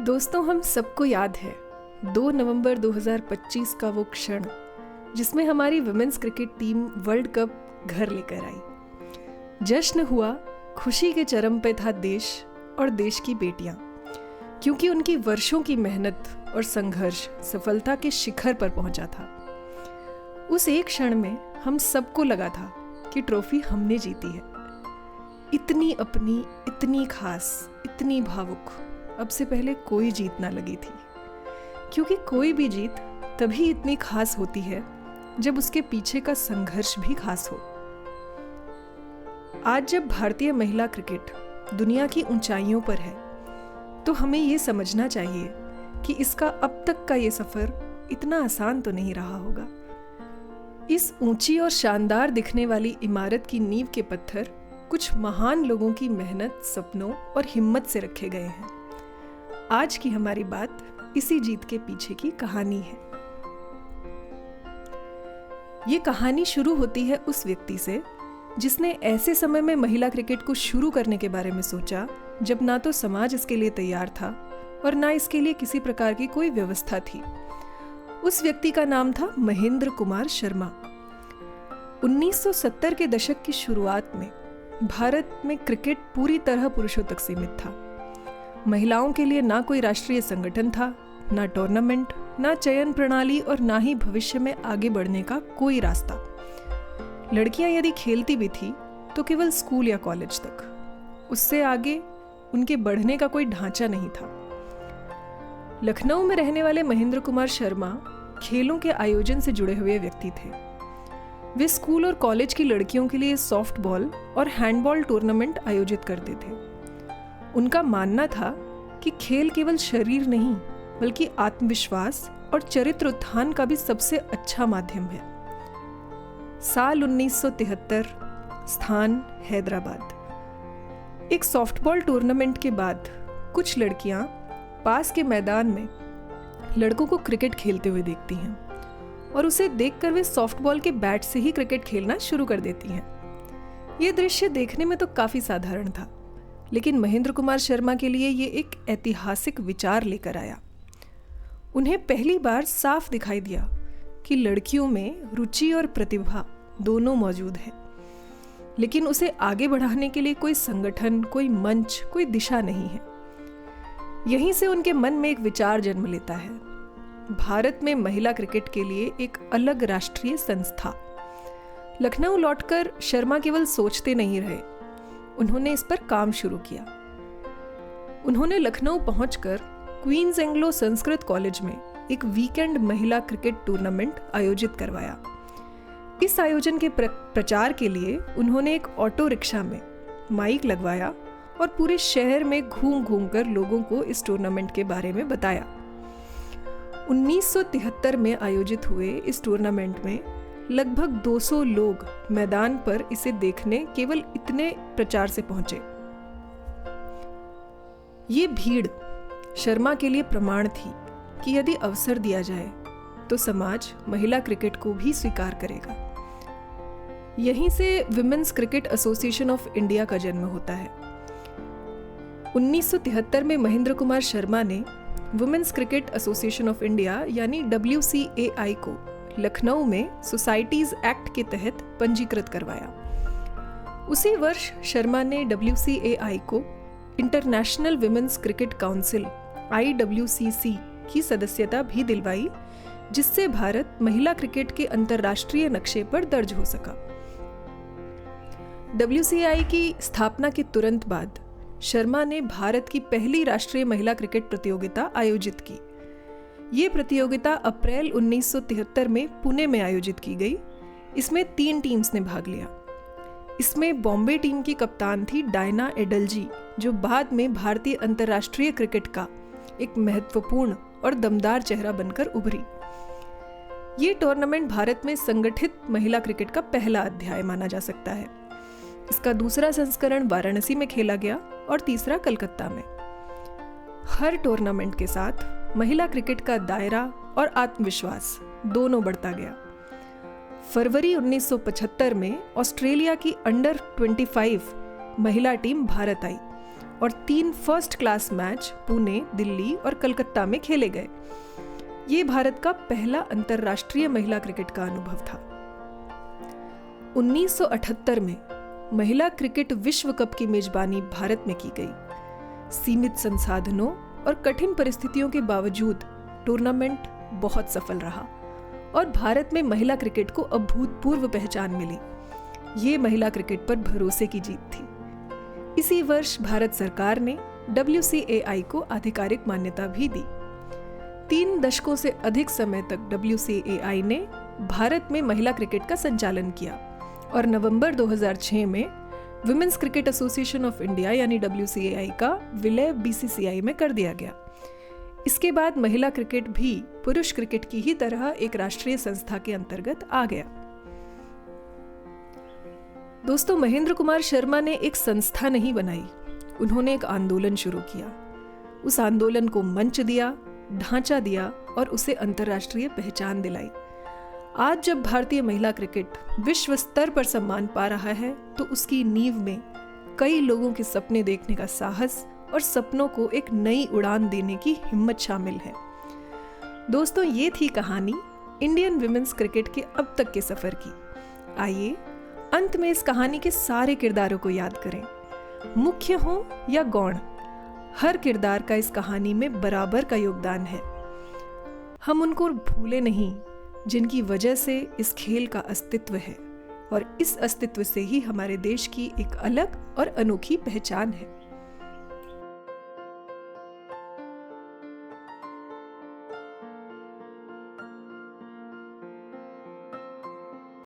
दोस्तों, हम सबको याद है 2 नवंबर 2025 का वो क्षण जिसमें हमारी women's cricket team world cup घर लेकर आई। जश्न हुआ, खुशी के चरम पे था देश और देश की बेटियां, क्योंकि उनकी वर्षों की मेहनत और संघर्ष सफलता के शिखर पर पहुंचा था। उस एक क्षण में हम सबको लगा था कि ट्रॉफी हमने जीती है। इतनी अपनी, इतनी खास, इतनी भावुक अब से पहले कोई जीत ना लगी थी, क्योंकि कोई भी जीत तभी इतनी खास होती है जब उसके पीछे का संघर्ष भी खास हो। आज जब भारतीय महिला क्रिकेट दुनिया की ऊंचाइयों पर है, तो हमें ये समझना चाहिए कि इसका अब तक का ये सफर इतना आसान तो नहीं रहा होगा। इस ऊंची और शानदार दिखने वाली इमारत की नींव के पत्थर कुछ महान लोगों की मेहनत, सपनों और हिम्मत से रखे गए हैं। आज की हमारी बात इसी जीत के पीछे की कहानी है। ये कहानी शुरू होती है उस व्यक्ति से जिसने ऐसे समय में महिला क्रिकेट को शुरू करने के बारे में सोचा जब ना तो समाज इसके लिए तैयार था और ना इसके लिए किसी प्रकार की कोई व्यवस्था थी। उस व्यक्ति का नाम था महेंद्र कुमार शर्मा। 1970 के दशक की शुरुआत में भारत में क्रिकेट पूरी तरह पुरुषों तक सीमित था। महिलाओं के लिए ना कोई राष्ट्रीय संगठन था, ना टूर्नामेंट, ना चयन प्रणाली और ना ही भविष्य में आगे बढ़ने का कोई रास्ता। लड़कियां यदि खेलती भी थी तो केवल स्कूल या कॉलेज तक, उससे आगे उनके बढ़ने का कोई ढांचा नहीं था। लखनऊ में रहने वाले महेंद्र कुमार शर्मा खेलों के आयोजन से जुड़े हुए व्यक्ति थे। वे स्कूल और कॉलेज की लड़कियों के लिए सॉफ्ट बॉल और हैंडबॉल टूर्नामेंट आयोजित करते थे। उनका मानना था कि खेल केवल शरीर नहीं बल्कि आत्मविश्वास और चरित्र उत्थान का भी सबसे अच्छा माध्यम है। साल 1973, स्थान हैदराबाद। एक सॉफ्टबॉल टूर्नामेंट के बाद कुछ लड़कियां पास के मैदान में लड़कों को क्रिकेट खेलते हुए देखती हैं और उसे देखकर वे सॉफ्टबॉल के बैट से ही क्रिकेट खेलना शुरू कर देती हैं। ये दृश्य देखने में तो काफी साधारण था, लेकिन महेंद्र कुमार शर्मा के लिए ये एक ऐतिहासिक विचार लेकर आया। उन्हें पहली बार साफ दिखाई दिया कि लड़कियों में रुचि और प्रतिभा दोनों मौजूद है, लेकिन उसे आगे बढ़ाने के लिए कोई संगठन, कोई मंच, कोई दिशा नहीं है। यहीं से उनके मन में एक विचार जन्म लेता है, भारत में महिला क्रिकेट के लिए एक अलग राष्ट्रीय संस्था। लखनऊ लौटकर शर्मा केवल सोचते नहीं रहे, उन्होंने इस पर काम शुरू किया। उन्होंने लखनऊ पहुंचकर क्वींस एंग्लो संस्कृत कॉलेज में एक वीकेंड महिला क्रिकेट टूर्नामेंट आयोजित करवाया। इस आयोजन के प्रचार के लिए उन्होंने एक ऑटो रिक्शा में माइक लगवाया और पूरे शहर में घूम घूम कर लोगों को इस टूर्नामेंट के बारे में बताया। 1973 में आयोजित हुए इस टूर्नामेंट में लगभग 200 लोग मैदान पर इसे देखने केवल इतने प्रचार से पहुंचे। ये भीड़ शर्मा के लिए प्रमाण थी कि यदि अवसर दिया जाए तो समाज महिला क्रिकेट को भी स्वीकार करेगा। यहीं से women's cricket association of India का जन्म होता है। 1973 में महेंद्र कुमार शर्मा ने women's cricket association of India यानी WCAI को लखनऊ में सोसाइटीज एक्ट के तहत पंजीकृत करवाया। उसी वर्ष शर्मा ने WCAI को international women's cricket council IWCC की सदस्यता भी दिलवाई, जिससे भारत महिला क्रिकेट के अंतर्राष्ट्रीय नक्शे पर दर्ज हो सका। WCAI की स्थापना के तुरंत बाद शर्मा ने भारत की पहली राष्ट्रीय महिला क्रिकेट प्रतियोगिता आयोजित की। ये प्रतियोगिता अप्रैल 1973 में पुणे में आयोजित की गई। इसमें 3 टीम्स ने भाग लिया। इसमें बॉम्बे टीम की कप्तान थी डायना एडलजी, जो बाद में भारतीय अंतर्राष्ट्रीय क्रिकेट का एक महत्वपूर्ण और दमदार चेहरा बनकर उभरी। ये टूर्नामेंट भारत में संगठित महिला क्रिकेट का पहला अध्याय माना जा सकता है। इसका दूसरा संस्करण वाराणसी में खेला गया और तीसरा कलकत्ता में। हर टूर्नामेंट के साथ महिला क्रिकेट का दायरा और आत्मविश्वास दोनों बढ़ता गया। फरवरी 1975 में ऑस्ट्रेलिया की अंडर 25 महिला टीम भारत आई और 3 first class match Pune, Delhi और कलकत्ता में खेले गए। ये भारत का पहला अंतर्राष्ट्रीय महिला क्रिकेट का अनुभव था। 1978 में महिला क्रिकेट विश्व कप की मेजबानी भारत में की गई। सीमित संसाधनों और कठिन परिस्थितियों के बावजूद टूर्नामेंट बहुत सफल रहा और भारत में महिला क्रिकेट को अभूतपूर्व पहचान मिली। ये महिला क्रिकेट पर भरोसे की जीत थी। इसी वर्ष भारत सरकार ने WCAI को आधिकारिक मान्यता भी दी। 3 दशकों से अधिक समय तक WCAI ने भारत में महिला क्रिकेट का संचालन किया और नवंबर 2006 में women's cricket association of India यानी WCAI का विलय BCCI में कर दिया गया। इसके बाद महिला क्रिकेट भी पुरुष क्रिकेट की ही तरह एक राष्ट्रीय संस्था के अंतर्गत आ गया। दोस्तों, महेंद्र कुमार शर्मा ने एक संस्था नहीं बनाई, उन्होंने एक आंदोलन शुरू किया। उस आंदोलन को मंच दिया, ढांचा दिया और उसे अंतर्राष्ट्रीय पहचान दिलाई। आज जब भारतीय महिला क्रिकेट विश्व स्तर पर सम्मान पा रहा है तो उसकी नींव में कई लोगों के सपने देखने का साहस और सपनों को एक नई उड़ान देने की हिम्मत शामिल है। दोस्तों, ये थी कहानी इंडियन विमेंस क्रिकेट के अब तक के सफर की। आइए अंत में इस कहानी के सारे किरदारों को याद करें, मुख्य हो या गौण, हर किरदार का इस कहानी में बराबर का योगदान है। हम उनको भूले नहीं जिनकी वजह से इस खेल का अस्तित्व है और इस अस्तित्व से ही हमारे देश की एक अलग और अनोखी पहचान है।